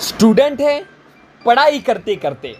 Student है, पढ़ाई करते करते,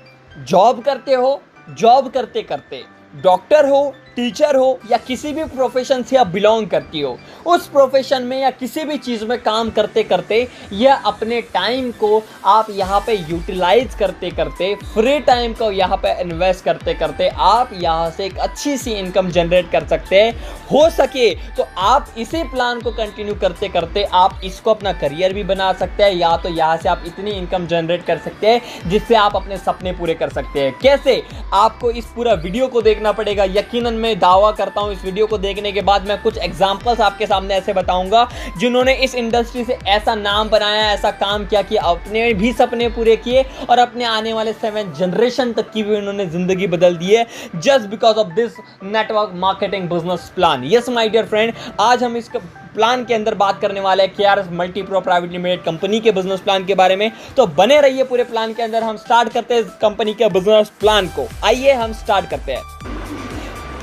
जॉब करते हो, जॉब करते करते, डॉक्टर हो, टीचर हो या किसी भी प्रोफेशन से आप बिलोंग करती हो, उस प्रोफेशन में या किसी भी चीज़ में काम करते करते या अपने टाइम को आप यहाँ पे यूटिलाइज करते करते, फ्री टाइम को यहाँ पे इन्वेस्ट करते करते आप यहाँ से एक अच्छी सी इनकम जनरेट कर सकते हैं। हो सके तो आप इसी प्लान को कंटिन्यू करते करते आप इसको अपना करियर भी बना सकते हैं, या तो यहाँ से आप इतनी इनकम जनरेट कर सकते हैं जिससे आप अपने सपने पूरे कर सकते हैं। कैसे? आपको इस पूरा वीडियो को देखना पड़ेगा। यकीनन मैं दावा करता हूं इस वीडियो को देखने के बाद मैं कुछ एग्जांपल्स आपके सामने ऐसे बताऊंगा जिन्होंने इस इंडस्ट्री से ऐसा नाम बनाया, ऐसा काम किया कि अपने भी सपने पूरे किए और अपने आने वाले 7 जनरेशन तक की भी उन्होंने जिंदगी बदल दी है, just because of this network marketing business plan. Yes my dear friend, आज हम इस प्लान के अंदर बात करने वाले हैं KRS मल्टीप्रो प्राइवेट लिमिटेड कंपनी के बिजनेस प्लान के बारे में। तो बने रहिए पूरे प्लान के अंदर। हम स्टार्ट करते हैं कंपनी के बिजनेस प्लान को। आइए हम स्टार्ट करते हैं।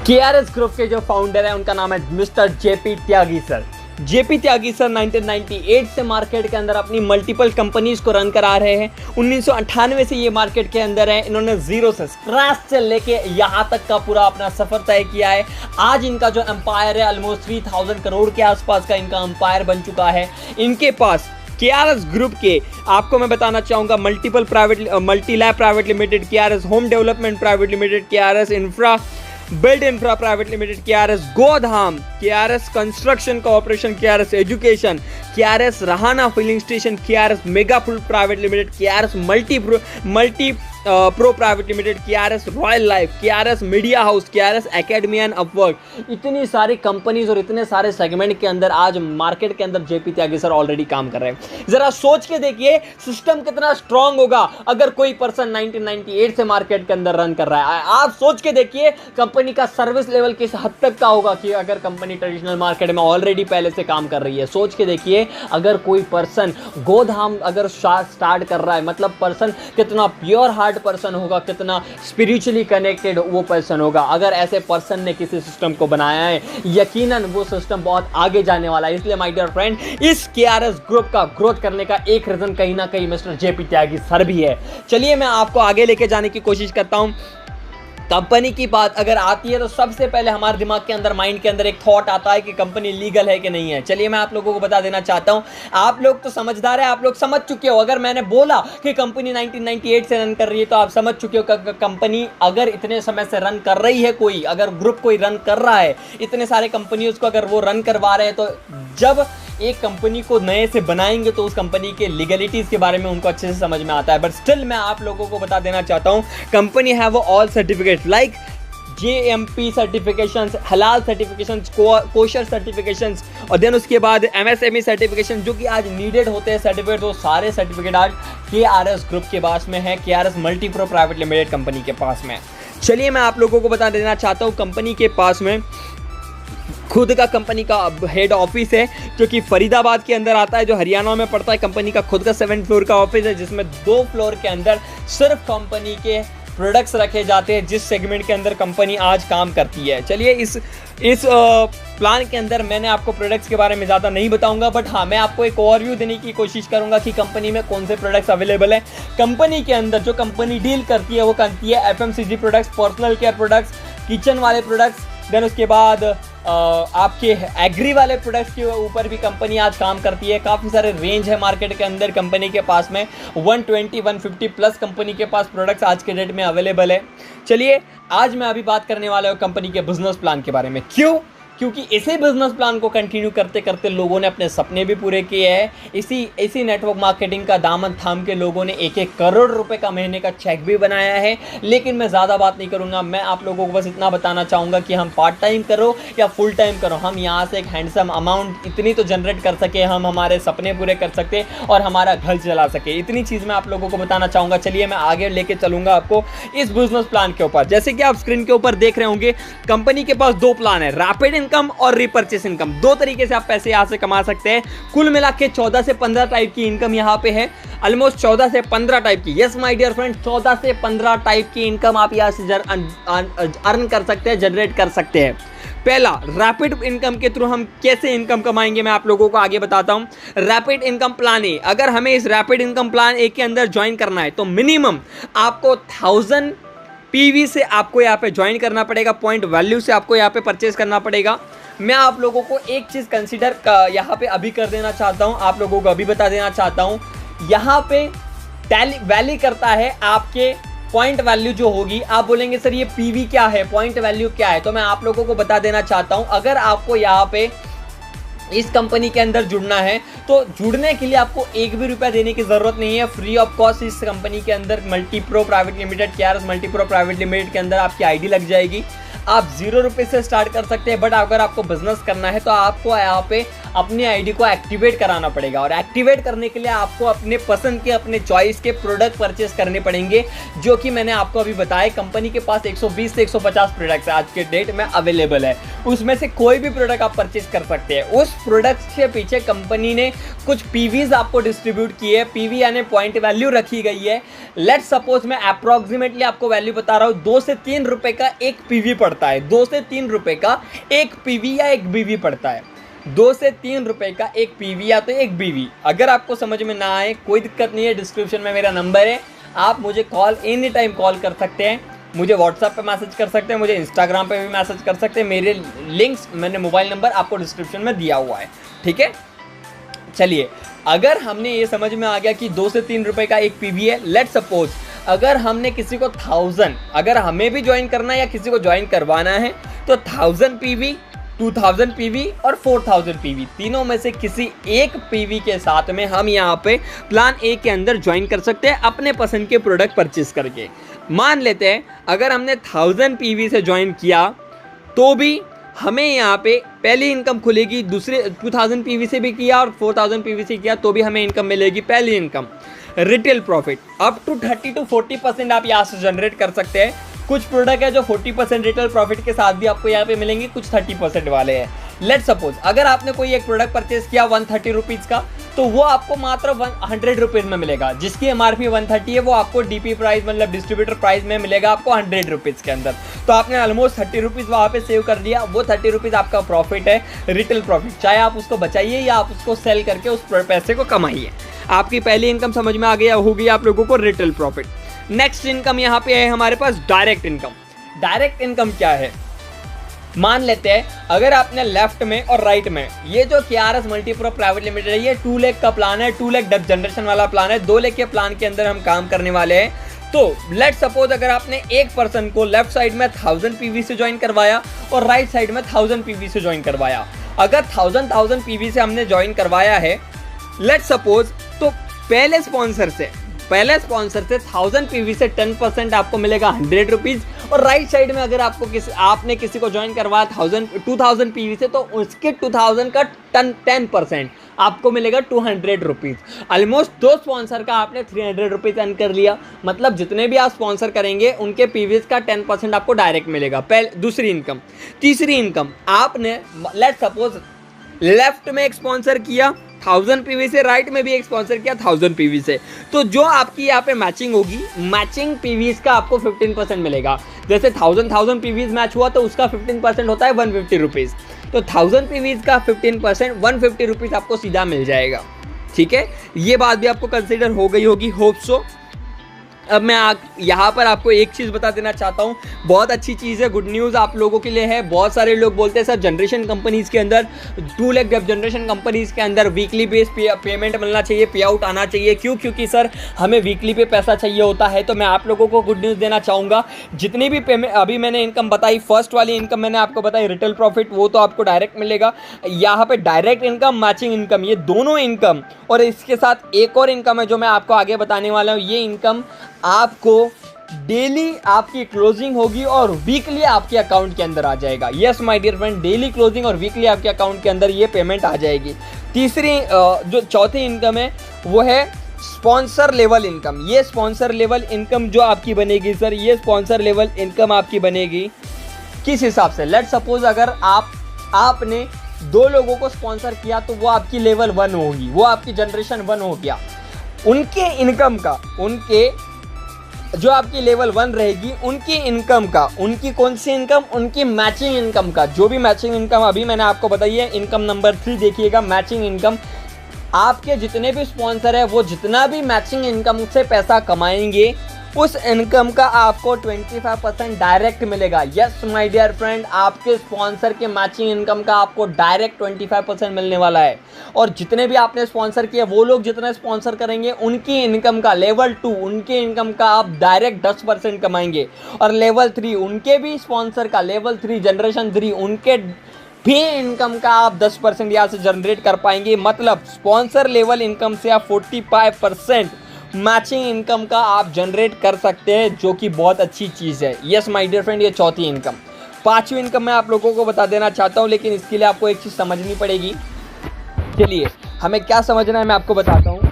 KRS ग्रुप के जो फाउंडर है उनका नाम है मिस्टर JP त्यागी सर। JP त्यागी सर 1998 से मार्केट के अंदर अपनी मल्टीपल कंपनीज को रन करा रहे हैं। 1998 से ये मार्केट के अंदर है। इन्होंने जीरो से, स्क्रैच से लेके यहाँ तक का पूरा अपना सफर तय किया है। आज इनका जो एम्पायर है ऑलमोस्ट 3000 करोड़ के आसपास का इनका एम्पायर बन चुका है। इनके पास KRS ग्रुप के आपको मैं बताना चाहूँगा multi lab private limited, KRS home development private limited, KRS infra build infra private limited, KRS गोधाम, KRS construction corporation, KRS education, KRS रहाना filling station, KRS mega food private limited, KRS multi pro private limited, KRS royal life, KRS media house, KRS academy and Upwork. इतनी सारी companies और इतने सारे segment के अंदर आज मार्केट के अंदर JP त्यागी सर ऑलरेडी काम कर रहे हैं। जरा सोच के देखिए सिस्टम कितना स्ट्रांग होगा अगर कोई पर्सन 1998 से मार्केट के अंदर रन कर रहा है। आप सोच के देखिए कंपनी का सर्विस लेवल किस हद तक का होगा कि अगर कंपनी ट्रेडिशनल मार्केट में ऑलरेडी पहले से काम कर रही है। सोच के देखिए अगर कोई पर्सन गोधाम अगर स्टार्ट कर रहा है, मतलब पर्सन कितना प्योर हार्ट पर्सन होगा, कितना स्पिरिचुअली कनेक्टेड वो पर्सन होगा। अगर ऐसे पर्सन ने किसी सिस्टम को बनाया है, यकीनन वो सिस्टम बहुत आगे जाने वाला है। इसलिए माय डियर फ्रेंड, इस KRS ग्रुप का ग्रोथ करने का एक रीजन कहीं ना कहीं मिस्टर JP त्यागी सर भी है। चलिए मैं आपको आगे लेके जाने की कोशिश करता हूं। कंपनी की बात अगर आती है तो सबसे पहले हमारे दिमाग के अंदर, माइंड के अंदर एक थॉट आता है कि कंपनी लीगल है कि नहीं है। चलिए मैं आप लोगों को बता देना चाहता हूं, आप लोग तो समझदार है, आप लोग समझ चुके हो। अगर मैंने बोला कि कंपनी 1998 से रन कर रही है तो आप समझ चुके हो कि कंपनी अगर इतने समय से रन कर रही है, कोई अगर ग्रुप कोई रन कर रहा है, इतने सारे कंपनी उसको अगर वो रन करवा रहे हैं, तो जब एक कंपनी को नए से बनाएंगे तो उस कंपनी के लीगलिटीज के बारे में उनको अच्छे से समझ में आता है। बट स्टिल मैं आप लोगों को बता देना चाहता हूं, company have all certificate like JMP certifications, हलाल सर्टिफिकेशंस, कोशर सर्टिफिकेशंस और देन उसके बाद MSME सर्टिफिकेशन जो कि आज नीडेड होते हैं सर्टिफिकेट। वो सारे सर्टिफिकेट आज KRS ग्रुप के पास में है, KRS मल्टीप्रो प्राइवेट लिमिटेड कंपनी के पास में। चलिए मैं आप लोगों को बता देना चाहता हूँ, कंपनी के पास में खुद का कंपनी का हेड ऑफिस है जो कि फरीदाबाद के अंदर आता है, जो हरियाणा में पड़ता है। कंपनी का खुद का 7 फ्लोर का ऑफिस है जिसमें 2 फ्लोर के अंदर सिर्फ कंपनी के प्रोडक्ट्स रखे जाते हैं जिस सेगमेंट के अंदर कंपनी आज काम करती है। चलिए इस प्लान के अंदर मैंने आपको प्रोडक्ट्स के बारे में ज़्यादा नहीं बताऊंगा, बट हाँ मैं आपको एक ओवरव्यू देने की कोशिश करूंगा कि कंपनी में कौन से प्रोडक्ट्स अवेलेबल है। कंपनी के अंदर जो कंपनी डील करती है वो करती है FMCG products, personal care products, kitchen वाले प्रोडक्ट्स, देन उसके बाद आपके एग्री वाले प्रोडक्ट्स के ऊपर भी कंपनी आज काम करती है। काफ़ी सारे रेंज है मार्केट के अंदर कंपनी के पास में, 120-150 प्लस कंपनी के पास प्रोडक्ट्स आज के डेट में अवेलेबल है। चलिए आज मैं अभी बात करने वाला हूँ कंपनी के बिजनेस प्लान के बारे में। क्योंकि इसी बिजनेस प्लान को कंटिन्यू करते करते लोगों ने अपने सपने भी पूरे किए हैं। इसी नेटवर्क मार्केटिंग का दामन थाम के लोगों ने 1-1 करोड़ रुपए का महीने का चेक भी बनाया है। लेकिन मैं ज़्यादा बात नहीं करूंगा, मैं आप लोगों को बस इतना बताना चाहूँगा कि हम पार्ट टाइम करो या फुल टाइम करो, हम यहाँ से एक हैंडसम अमाउंट इतनी तो जनरेट कर सके, हम हमारे सपने पूरे कर सकते और हमारा घर चला सके। इतनी चीज़ मैं आप लोगों को बताना चाहूँगा। चलिए मैं आगे लेके चलूँगा आपको इस बिजनेस प्लान के ऊपर। जैसे कि आप स्क्रीन के ऊपर देख रहे होंगे, कंपनी के पास 2 प्लान है, रैपिड इनकम और रिपर्चेस इनकम। 2 तरीके से आप पैसे यहाँ से कमा सकते हैं। कुल मिला के 14 से 15 टाइप की इनकम यहाँ पे है, ऑलमोस्ट 14 से 15 टाइप की। यस माय डियर फ्रेंड, 14 से 15 टाइप की इनकम आप यहाँ से अर्न कर सकते हैं, जनरेट कर सकते हैं। पहला, रैपिड इनकम के थ्रू हम कैसे इनकम कमाएंगे मैं आप लोगों को आगे बताता हूं। रैपिड इनकम प्लान ए, अगर हमें इस रैपिड इनकम प्लान ए के अंदर ज्वाइन करना है तो मिनिमम आपको 1000 पीवी से आपको यहाँ पे ज्वाइन करना पड़ेगा, पॉइंट वैल्यू से आपको यहाँ पे परचेज करना पड़ेगा। मैं आप लोगों को एक चीज़ कंसीडर यहाँ पे अभी कर देना चाहता हूँ, आप लोगों को अभी बता देना चाहता हूँ, यहाँ पे वैली करता है आपके पॉइंट वैल्यू जो होगी। आप बोलेंगे सर ये पीवी क्या है, पॉइंट वैल्यू क्या है, तो मैं आप लोगों को बता देना चाहता हूँ। अगर आपको यहाँ पे इस कंपनी के अंदर जुड़ना है तो जुड़ने के लिए आपको एक भी रुपया देने की ज़रूरत नहीं है, फ्री ऑफ कॉस्ट इस कंपनी के अंदर multi pro private limited, KRS multi pro private limited के अंदर आपकी आईडी लग जाएगी। आप 0 रुपये से स्टार्ट कर सकते हैं, बट अगर आपको बिजनेस करना है तो आपको यहाँ पे अपनी आईडी को एक्टिवेट कराना पड़ेगा, और एक्टिवेट करने के लिए आपको अपने पसंद के, अपने चॉइस के प्रोडक्ट परचेस करने पड़ेंगे, जो कि मैंने आपको अभी बताया। कंपनी के पास 120 से 150 प्रोडक्ट्स आज के डेट में अवेलेबल है, उसमें से कोई भी प्रोडक्ट आप परचेस कर सकते हैं। उस प्रोडक्ट के पीछे कंपनी ने कुछ पीवीज आपको डिस्ट्रीब्यूट किए, पीवी यानी पॉइंट वैल्यू रखी गई है। लेट सपोज मैं अप्रोक्सीमेटली आपको वैल्यू बता रहा हूँ, 2 से 3 रुपए का एक पीवी पड़ता है, 2 से 3 रुपए का एक पीवी या एक बीवी पड़ता है, 2 से 3 रुपए का एक पीवी या तो एक बीवी। अगर आपको समझ में ना आए कोई दिक्कत नहीं है, डिस्क्रिप्शन में मेरा नंबर है, आप मुझे कॉल एनी टाइम कॉल कर सकते हैं, मुझे व्हाट्सएप पे मैसेज कर सकते हैं, मुझे इंस्टाग्राम पे भी मैसेज कर सकते हैं। मेरे लिंक्स, मैंने मोबाइल नंबर आपको डिस्क्रिप्शन में दिया हुआ है, ठीक है। चलिए, अगर हमने ये समझ में आ गया कि 2 से 3 रुपए का एक पीवी है, लेट सपोज अगर हमने किसी को 1000, अगर हमें भी ज्वाइन करना है या किसी को ज्वाइन करवाना है तो 1000 पीवी, 2000 पीवी और 4000 पीवी, तीनों में से किसी एक पीवी के साथ में हम यहाँ पे प्लान ए के अंदर ज्वाइन कर सकते हैं अपने पसंद के प्रोडक्ट परचेस करके। मान लेते हैं अगर हमने 1000 पीवी से ज्वाइन किया तो भी हमें यहाँ पे पहली इनकम खुलेगी, दूसरे 2000 पीवी से भी किया और 4000 पीवी से किया तो भी हमें इनकम मिलेगी। पहली income retail profit up to 30 to 40% आप यहाँ से जनरेट कर सकते हैं। कुछ प्रोडक्ट है जो 40% रिटेल प्रॉफिट के साथ भी आपको यहाँ पे मिलेंगे, कुछ 30% वाले हैं। लेट सपोज अगर आपने कोई एक प्रोडक्ट परचेस किया 130 रुपीज़ का, तो वो आपको मात्र 100 रुपीज़ में मिलेगा, जिसकी एमआरपी 130 है, वो आपको डीपी प्राइस मतलब डिस्ट्रीब्यूटर प्राइस में मिलेगा आपको 100 रुपीज़ के अंदर। तो आपने ऑलमोस्ट 30 रुपीज़ वहाँ पे सेव कर दिया, वो 30 रुपीज़ आपका प्रॉफिट है, रिटेल प्रॉफिट। चाहे आप उसको बचाइए या आप उसको सेल करके उस पैसे को कमाइए। आपकी पहली इनकम समझ में आ गया होगी आप लोगों को, रिटेल प्रॉफिट। नेक्स्ट इनकम यहाँ पे है हमारे पास डायरेक्ट इनकम। डायरेक्ट इनकम क्या है? मान लेते हैं अगर आपने लेफ्ट में और राइट में, ये जो केआरएस मल्टीप्रो प्राइवेट लिमिटेड है, ये 2 लाख का प्लान है, 2 लाख डेप जनरेशन वाला प्लान है। 2 लाख के प्लान के अंदर हम काम करने वाले हैं। तो लेट सपोज अगर आपने एक पर्सन को लेफ्ट साइड में 1000 पीवी से ज्वाइन करवाया और राइट साइड में 1000 पीवी से ज्वाइन करवाया, अगर 1000 पीवी से हमने ज्वाइन करवाया है लेट सपोज, तो पहले स्पॉन्सर से 1000 पीवी से 10% आपको मिलेगा 100 रुपीज़, और राइट साइड में अगर आपने किसी को ज्वाइन करवाया 2000 पीवी से, तो उसके 2000 का 10% आपको मिलेगा 200 रुपीज़। ऑलमोस्ट 2 स्पॉन्सर का आपने 300 रुपीज़ अर्न कर लिया। मतलब जितने भी आप स्पॉन्सर करेंगे उनके पीवीज का 10% आपको डायरेक्ट मिलेगा। दूसरी इनकम। तीसरी इनकम, आपने लेट सपोज लेफ्ट में एक स्पॉन्सर किया 1000 पीवी से, राइट में भी एक स्पॉन्सर किया 1000 पीवी से, तो जो आपकी यहाँ पे मैचिंग होगी, मैचिंग पीवीज का आपको 15% मिलेगा। जैसे 1000 पीवीज मैच हुआ तो उसका 15% होता है 150 रुपीज़, तो 1000 पीवीज का 15% 150 रुपीज़ आपको सीधा मिल जाएगा। ठीक है, ये बात भी आपको कंसिडर हो गई होगी, होप सो। अब मैं यहाँ पर आपको एक चीज़ बता देना चाहता हूँ, बहुत अच्छी चीज़ है, गुड न्यूज़ आप लोगों के लिए है। बहुत सारे लोग बोलते हैं सर जनरेशन कंपनीज़ के अंदर 2 लाख डेप जनरेशन कंपनीज़ के अंदर वीकली बेस पेमेंट मिलना चाहिए, पे आउट आना चाहिए। क्यों? क्योंकि सर हमें वीकली पे पैसा चाहिए होता है। तो मैं आप लोगों को गुड न्यूज़ देना चाहूँगा, जितनी भी पेमेंट अभी मैंने इनकम बताई, फर्स्ट वाली इनकम मैंने आपको बताई रिटेल प्रॉफिट, वो तो आपको डायरेक्ट मिलेगा। यहाँ पर डायरेक्ट इनकम, मैचिंग इनकम, ये दोनों इनकम, और इसके साथ एक और इनकम है जो मैं आपको आगे बताने वाला हूँ। ये इनकम आपको डेली आपकी क्लोजिंग होगी और वीकली आपके अकाउंट के अंदर आ जाएगा। Yes my dear friend, daily closing और वीकली आपके अकाउंट के अंदर ये पेमेंट आ जाएगी। तीसरी जो चौथी इनकम है वो है स्पॉन्सर लेवल इनकम। ये स्पॉन्सर लेवल इनकम जो आपकी बनेगी सर, ये स्पॉन्सर लेवल इनकम आपकी बनेगी किस हिसाब से? लेट सपोज अगर आपने 2 लोगों को स्पॉन्सर किया तो वो आपकी लेवल 1 होगी, वो आपकी जनरेशन 1 हो गया। उनके इनकम का, उनके जो आपकी लेवल 1 रहेगी उनकी इनकम का, उनकी कौन सी इनकम, उनकी मैचिंग इनकम का, जो भी मैचिंग इनकम अभी मैंने आपको बताई है। इनकम नंबर 3 देखिएगा, मैचिंग इनकम। आपके जितने भी स्पॉन्सर है वो जितना भी मैचिंग इनकम से पैसा कमाएंगे उस इनकम का आपको 25% डायरेक्ट मिलेगा। यस माय डियर फ्रेंड, आपके स्पॉन्सर के मैचिंग इनकम का आपको डायरेक्ट 25% मिलने वाला है। और जितने भी आपने स्पॉन्सर किए वो लोग जितना स्पॉन्सर करेंगे उनकी इनकम का, लेवल 2 उनके इनकम का आप डायरेक्ट 10% कमाएंगे। और लेवल 3 उनके भी स्पॉन्सर का, लेवल 3 जनरेशन 3 उनके भी इनकम का आप 10% यहाँ से जनरेट कर पाएंगे। मतलब स्पॉन्सर लेवल इनकम से आप 45% मैचिंग इनकम का आप जनरेट कर सकते हैं, जो कि बहुत अच्छी चीज़ है। यस माय डियर फ्रेंड, ये चौथी इनकम। पांचवी इनकम मैं आप लोगों को बता देना चाहता हूँ, लेकिन इसके लिए आपको एक चीज़ समझनी पड़ेगी। चलिए हमें क्या समझना है मैं आपको बताता हूँ।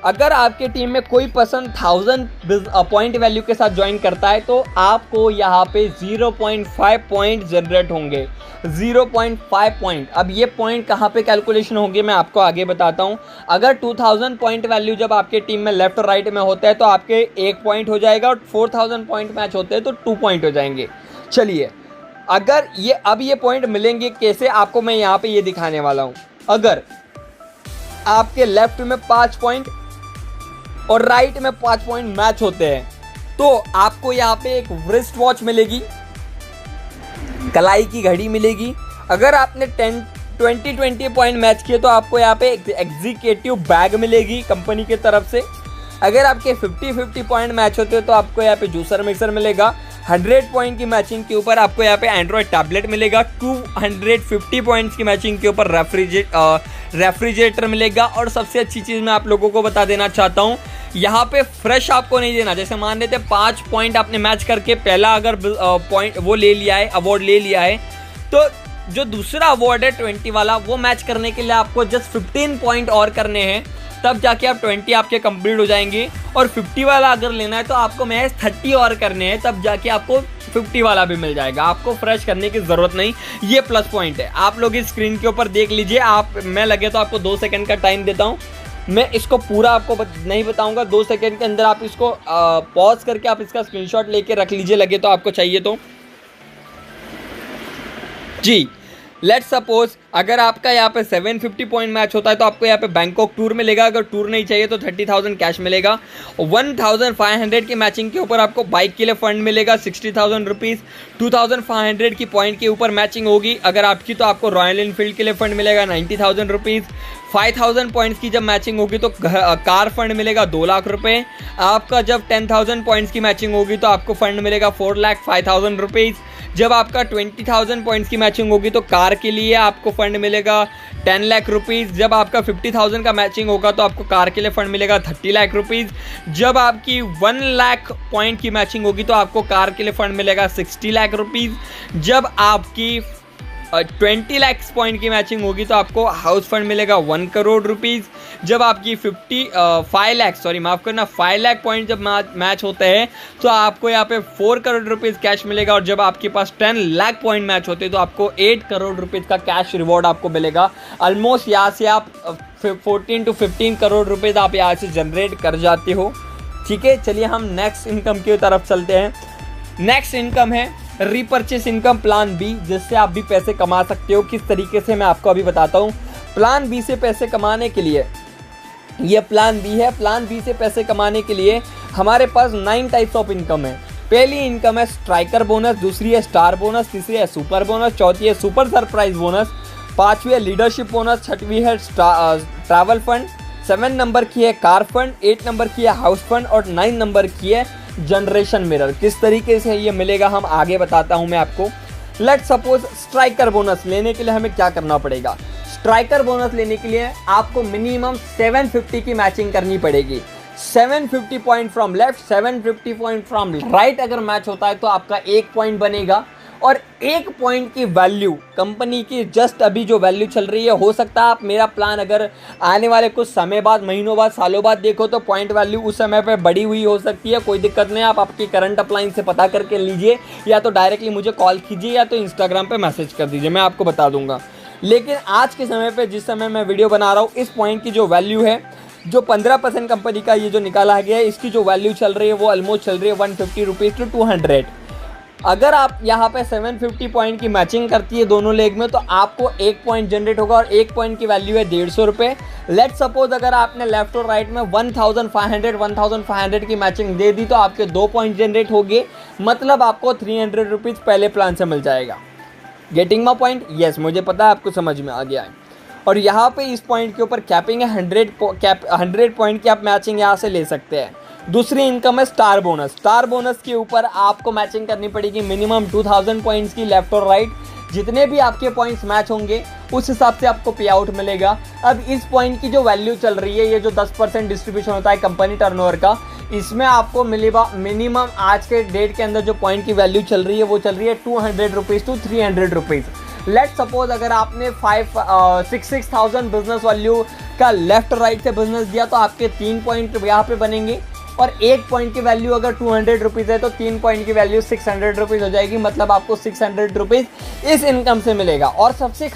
अगर आपके टीम में कोई पर्सन 1000 पॉइंट वैल्यू के साथ ज्वाइन करता है तो आपको यहाँ पे 0.5 पॉइंट जनरेट होंगे। 0.5 पॉइंट। अब ये पॉइंट कहाँ पे कैलकुलेशन होंगे मैं आपको आगे बताता हूँ। अगर 2000 पॉइंट वैल्यू जब आपके टीम में लेफ्ट और राइट में होता है तो आपके 1 पॉइंट हो जाएगा, और 4000 पॉइंट मैच होते हैं तो 2 पॉइंट हो जाएंगे। चलिए अगर ये अब ये पॉइंट मिलेंगे कैसे, आपको मैं यहाँ पे ये दिखाने वाला हूँ। अगर आपके लेफ्ट में 5 पॉइंट और राइट में 5 पॉइंट मैच होते हैं तो आपको यहाँ पे एक रिस्ट वॉच मिलेगी, कलाई की घड़ी मिलेगी। अगर आपने 20 पॉइंट मैच किए तो आपको यहाँ पे एग्जीक्यूटिव बैग मिलेगी कंपनी की तरफ से। अगर आपके 50 पॉइंट मैच होते हैं तो आपको यहाँ पे जूसर मिक्सर मिलेगा। 100 पॉइंट की मैचिंग के ऊपर आपको यहाँ पे एंड्रॉयड टैबलेट मिलेगा। 250 पॉइंट्स की मैचिंग के ऊपर रेफ्रिजरेटर मिलेगा। और सबसे अच्छी चीज़ मैं आप लोगों को बता देना चाहता हूँ, यहाँ पे फ्रेश आपको नहीं देना। जैसे मान लेते 5 पॉइंट आपने मैच करके पहला अगर पॉइंट वो ले लिया है, अवार्ड ले लिया है, तो जो दूसरा अवार्ड है 20 वाला वो मैच करने के लिए आपको जस्ट 15 पॉइंट और करने हैं, तब जाके आप 20 आपके कंप्लीट हो जाएंगे। और 50 वाला अगर लेना है तो आपको मैच 30 और करने हैं, तब जाके आपको 50 वाला भी मिल जाएगा। आपको फ्रेश करने की ज़रूरत नहीं, ये प्लस पॉइंट है। आप लोग इस स्क्रीन के ऊपर देख लीजिए। मैं लगे तो आपको 2 सेकंड का टाइम देता हूँ। मैं इसको पूरा आपको नहीं बताऊंगा, 2 सेकंड के अंदर आप इसको पॉज करके आप इसका स्क्रीनशॉट लेके रख लीजिए, लगे तो आपको चाहिए तो। जी लेट्स सपोज अगर आपका यहाँ पे 750 पॉइंट मैच होता है तो आपको यहाँ पे बैंकॉक टूर मिलेगा। अगर टूर नहीं चाहिए तो 30,000 कैश मिलेगा। 1500 की मैचिंग के ऊपर आपको बाइक के लिए फंड मिलेगा 60,000 रुपीज़। 2500 की पॉइंट के ऊपर मैचिंग होगी अगर आपकी तो आपको रॉयल एनफील्ड के लिए फंड मिलेगा 90,000 रुपीज़। 5000 पॉइंट्स की जब मैचिंग होगी तो कार फंड मिलेगा 2 लाख रुपए। आपका जब 10,000 पॉइंट्स की मैचिंग होगी तो आपको फंड मिलेगा 4,05,000 रुपीज़। जब आपका 20,000 पॉइंट्स की मैचिंग होगी तो कार के लिए आपको फंड मिलेगा 10 लाख रुपीज़। जब आपका 50,000 का मैचिंग होगा तो आपको कार के लिए फंड मिलेगा 30 लाख रुपीज़। जब आपकी 1 लाख पॉइंट की मैचिंग होगी तो आपको कार के लिए फंड मिलेगा 60 लाख रुपीज़। जब आपकी 20 लाख पॉइंट की मैचिंग होगी तो आपको हाउस फंड मिलेगा 1 करोड़ रुपीज़। जब आपकी 5 लाख पॉइंट जब मैच होते हैं तो आपको यहाँ पे 4 करोड़ रुपीज़ कैश मिलेगा। और जब आपके पास 10 लाख पॉइंट मैच होते हैं तो आपको 8 करोड़ रुपीज़ का कैश रिवॉर्ड आपको मिलेगा। ऑलमोस्ट यहाँ से आप 14 to 15 करोड़ रुपीज़ आप यहाँ से जनरेट कर जाते हो। ठीक है, चलिए हम नेक्स्ट इनकम की तरफ चलते हैं। नेक्स्ट इनकम है रीपरचेस इनकम प्लान बी, जिससे आप भी पैसे कमा सकते हो। किस तरीके से मैं आपको अभी बताता हूँ। प्लान बी से पैसे कमाने के लिए, ये प्लान बी है। प्लान बी से पैसे कमाने के लिए हमारे पास 9 टाइप्स ऑफ इनकम है। पहली इनकम है स्ट्राइकर बोनस, दूसरी है स्टार बोनस, तीसरी है सुपर बोनस, चौथी है सुपर सरप्राइज बोनस, पांचवी है लीडरशिप बोनस, छठवीं है ट्रैवल फंड, 7 नंबर की है कार फंड, 8 नंबर की है हाउस फंड और 9 नंबर की है जनरेशन मिरर। किस तरीके से ये मिलेगा हम आगे बताता हूं मैं आपको। लेट्स सपोज स्ट्राइकर बोनस लेने के लिए हमें क्या करना पड़ेगा। स्ट्राइकर बोनस लेने के लिए आपको मिनिमम 750 की मैचिंग करनी पड़ेगी। 750 point from left, 750 point from right अगर मैच होता है तो आपका 1 पॉइंट बनेगा। और 1 पॉइंट की वैल्यू कंपनी की जस्ट अभी जो वैल्यू चल रही है, हो सकता है आप मेरा प्लान अगर आने वाले कुछ समय बाद, महीनों बाद, सालों बाद देखो तो पॉइंट वैल्यू उस समय पे बढ़ी हुई हो सकती है। कोई दिक्कत नहीं, आप आपकी करंट अपलाइन से पता करके लीजिए, या तो डायरेक्टली मुझे कॉल कीजिए या तो इंस्टाग्राम पे मैसेज कर दीजिए, मैं आपको बता दूंगा। लेकिन आज के समय पे जिस समय मैं वीडियो बना रहा हूँ, इस पॉइंट की जो वैल्यू है जो 15% कंपनी का ये जो निकाला गया है, इसकी जो वैल्यू चल रही है वो ऑलमोस्ट चल रही है 150 रुपीज़ टू 200। अगर आप यहाँ पे 750 पॉइंट की मैचिंग करती है दोनों लेग में, तो आपको 1 पॉइंट जनरेट होगा और 1 पॉइंट की वैल्यू है 150 रुपये। लेट सपोज अगर आपने लेफ्ट और राइट में 1500 की मैचिंग दे दी, तो आपके 2 पॉइंट जनरेट होंगे, मतलब आपको 300 रुपीज़ पहले प्लान से मिल जाएगा। Getting my point? यस, मुझे पता है आपको समझ में आ गया है। और यहाँ पे इस पॉइंट के ऊपर कैपिंग है 100 पॉइंट की आप मैचिंग यहाँ से ले सकते हैं। दूसरी इनकम है स्टार बोनस। स्टार बोनस के ऊपर आपको मैचिंग करनी पड़ेगी मिनिमम 2000 पॉइंट्स की लेफ्ट और राइट। जितने भी आपके पॉइंट्स मैच होंगे उस हिसाब से आपको पे आउट मिलेगा। अब इस पॉइंट की जो वैल्यू चल रही है, ये जो 10% डिस्ट्रीब्यूशन होता है कंपनी टर्नओवर का, इसमें आपको मिलेगा मिनिमम आज के डेट के अंदर जो पॉइंट की वैल्यू चल रही है वो चल रही है 200 rupees to 300 rupees. Let suppose अगर आपने 6,000 बिजनेस वैल्यू का लेफ्ट राइट से बिजनेस दिया, तो आपके 3 पॉइंट यहाँ पे बनेंगे और 1 पॉइंट की वैल्यू अगर 200 रुपीज़ है तो 3 पॉइंट की वैल्यू 600 रुपीज़ हो जाएगी, मतलब आपको 600 रुपीज़ इस इनकम से मिलेगा। और सबसे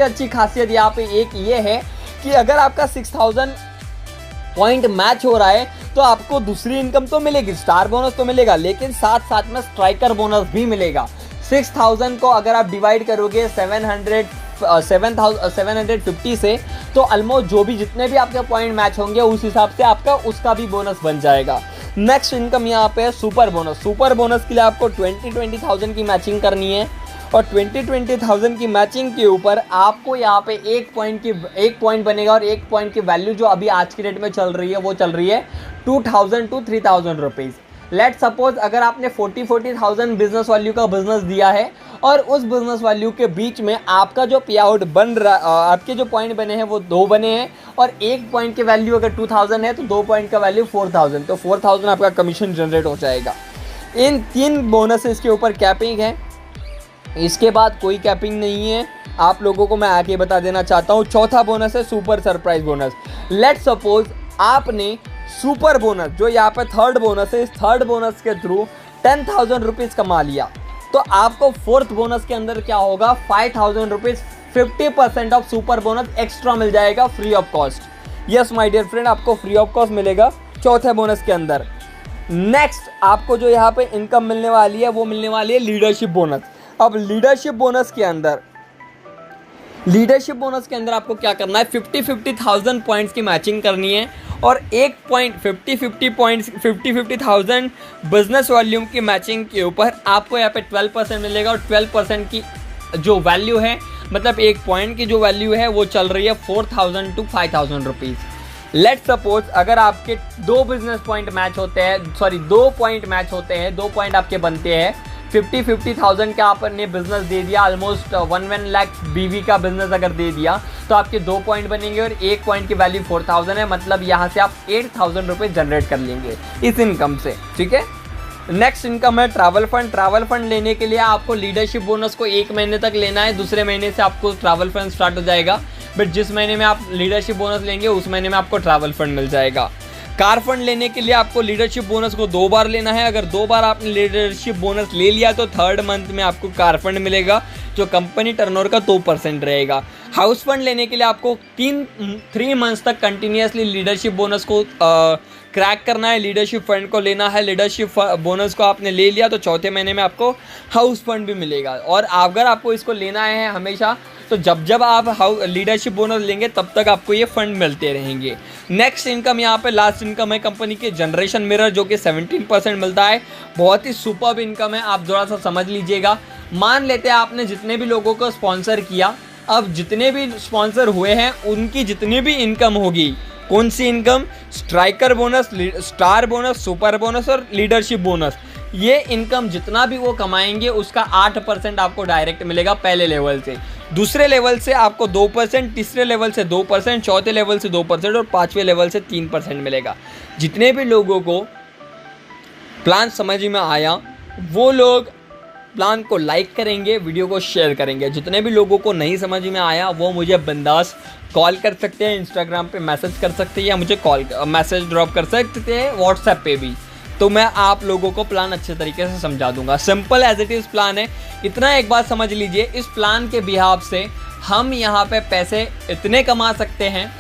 अच्छी खासियत यहाँ पे एक ये है कि अगर आपका 6000 पॉइंट मैच हो रहा है तो आपको दूसरी इनकम तो मिलेगी, स्टार बोनस तो मिलेगा, लेकिन साथ साथ में स्ट्राइकर बोनस भी मिलेगा। 6000 को अगर आप डिवाइड करोगे 750 से, तो ऑलमोस्ट जो भी जितने भी आपके पॉइंट मैच होंगे उस हिसाब से आपका उसका भी बोनस बन जाएगा। नेक्स्ट इनकम यहाँ पे है सुपर बोनस। सुपर बोनस के लिए आपको 20,000 की मैचिंग करनी है और 20,000 की मैचिंग के ऊपर आपको यहाँ पे 1 पॉइंट बनेगा और 1 पॉइंट की वैल्यू जो अभी आज की डेट में चल रही है वो चल रही है 2,000 टू 3,000 रुपीज़। लेट सपोज अगर आपने 40,000 बिजनेस वैल्यू का बिजनेस दिया है और उस बिजनेस वैल्यू के बीच में आपका जो पे आउट बन रहा, आपके जो पॉइंट बने हैं वो 2 बने हैं और 1 पॉइंट की वैल्यू अगर 2,000 है तो 2 पॉइंट का वैल्यू 4,000, तो 4,000 आपका कमीशन जनरेट हो जाएगा। इन 3 बोनसेस के ऊपर कैपिंग है, इसके बाद कोई कैपिंग नहीं है। आप लोगों को मैं आगे बता देना चाहता हूँ। चौथा बोनस है super surprise bonus. Let suppose आपने सुपर बोनस, जो यहाँ पे थर्ड बोनस है, इस थर्ड बोनस के थ्रू 10,000 रुपीज़ कमा लिया, तो आपको फोर्थ बोनस के अंदर क्या होगा, 5,000 rupees 50% off super bonus extra मिल जाएगा free of cost. Yes my dear friend, आपको फ्री ऑफ कॉस्ट मिलेगा चौथे बोनस के अंदर। नेक्स्ट आपको जो यहाँ पे इनकम मिलने वाली है वो मिलने वाली है लीडरशिप बोनस। अब लीडरशिप बोनस के अंदर आपको क्या करना है, 50,000 पॉइंट्स की मैचिंग करनी है और 50,000 बिजनेस वॉल्यूम की मैचिंग के ऊपर आपको यहाँ पे 12% मिलेगा और 12% की जो वैल्यू है, मतलब 1 पॉइंट की जो वैल्यू है वो चल रही है 4,000 टू 5,000 रुपीज़। लेट सपोज अगर आपके 2 बिजनेस पॉइंट मैच होते हैं, 2 पॉइंट मैच होते हैं, 2 पॉइंट आपके बनते हैं, 50,000 का आपने बिजनेस दे दिया, ऑलमोस्ट 1 लाख बीवी का बिजनेस अगर दे दिया, तो आपके 2 पॉइंट बनेंगे और 1 पॉइंट की वैल्यू 4,000 है, मतलब यहाँ से आप 8,000 रुपये जनरेट कर लेंगे इस इनकम से। ठीक है। नेक्स्ट इनकम है ट्रैवल फंड। ट्रैवल फंड लेने के लिए आपको लीडरशिप बोनस को 1 महीने तक लेना है, दूसरे महीने से आपको ट्रैवल फंड स्टार्ट हो जाएगा, बट जिस महीने में आप लीडरशिप बोनस लेंगे उस महीने में आपको ट्रैवल फंड मिल जाएगा। कार फंड लेने के लिए आपको लीडरशिप बोनस को 2 बार लेना है। अगर 2 बार आपने लीडरशिप बोनस ले लिया तो थर्ड मंथ में आपको कार फंड मिलेगा जो कंपनी टर्नओवर का 2% रहेगा। हाउस फंड लेने के लिए आपको 3 मंथ्स तक कंटिन्यूसली लीडरशिप बोनस को क्रैक करना है, लीडरशिप फंड को लेना है। लीडरशिप बोनस को आपने ले लिया तो चौथे महीने में आपको हाउस फंड भी मिलेगा। और अगर आपको इसको लेना है हमेशा, तो जब आप लीडरशिप बोनस लेंगे तब तक आपको ये फंड मिलते रहेंगे। नेक्स्ट इनकम यहाँ पे लास्ट इनकम है कंपनी के जनरेशन मिरर, जो कि 17% मिलता है। बहुत ही सुपर्ब इनकम है, आप थोड़ा सा समझ लीजिएगा। मान लेते हैं आपने जितने भी लोगों को स्पॉन्सर किया, अब जितने भी स्पॉन्सर हुए हैं उनकी जितनी भी इनकम होगी, कौन सी income, striker bonus, star bonus, super bonus और लीडरशिप बोनस, ये इनकम जितना भी वो कमाएंगे उसका 8% आपको डायरेक्ट मिलेगा पहले लेवल से। दूसरे लेवल से आपको 2%, तीसरे लेवल से 2%, चौथे लेवल से 2% और 5वें लेवल से 3% मिलेगा। जितने भी लोगों को प्लान समझ में आया वो लोग प्लान को लाइक करेंगे, वीडियो को शेयर करेंगे। जितने भी लोगों को नहीं समझ में आया वो मुझे बिंदास कॉल कर सकते हैं, इंस्टाग्राम पे मैसेज कर सकते हैं या मुझे मैसेज ड्रॉप कर सकते हैं व्हाट्सएप पे भी, तो मैं आप लोगों को प्लान अच्छे तरीके से समझा दूंगा। Simple as it is plan है। इतना एक बात समझ लीजिए, इस प्लान के बिहाफ से हम यहाँ पे पैसे इतने कमा सकते हैं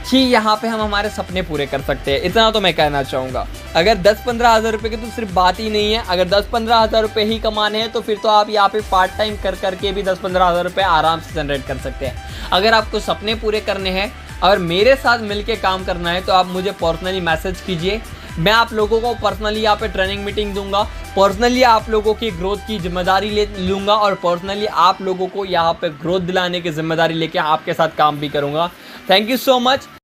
कि यहाँ पे हम हमारे सपने पूरे कर सकते हैं। इतना तो मैं कहना चाहूँगा। अगर 10-15 हज़ार रुपये की तो सिर्फ बात ही नहीं है, अगर 10-15 हज़ार रुपये ही कमाने हैं तो फिर तो आप यहाँ पे पार्ट टाइम कर करके भी 10-15 हज़ार रुपये आराम से जनरेट कर सकते हैं। अगर आपको सपने पूरे करने हैं और मेरे साथ मिलके काम करना है तो आप मुझे पर्सनली मैसेज कीजिए। मैं आप लोगों को पर्सनली यहाँ पे ट्रेनिंग मीटिंग दूंगा, पर्सनली आप लोगों की ग्रोथ की जिम्मेदारी ले लूँगा और पर्सनली आप लोगों को यहाँ पे ग्रोथ दिलाने की जिम्मेदारी लेके आपके साथ काम भी करूँगा। Thank you so much.